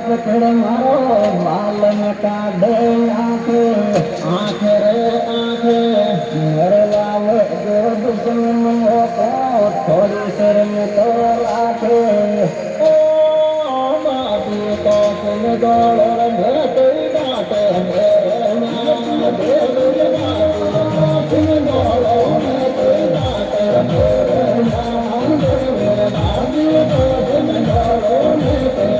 पकड़ मारो माल में काढ़े आंखे आंखे रे आंखे मरवाव जो दुश्मन को थोड़ी शर्म तो आखे ओ माटी तो सुन दौड़ में कोई डांटे मेरे नाम दे सुन दौड़ में कोई डांटे मेरे नाम दे मेरे नाम तो सुन दौड़ में कोई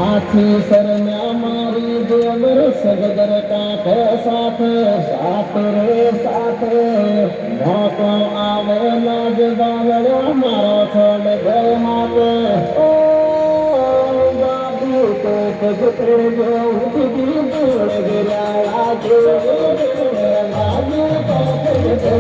आखी सरम्या मारी देवर सगदर कांठे साथ साथ रे साथ मौको आवे लाज बावड़ो मारो छोड़ गए हाथ ओ बाबू तो कजते जो उठी दूर गिरा आगे बाबू तो कजते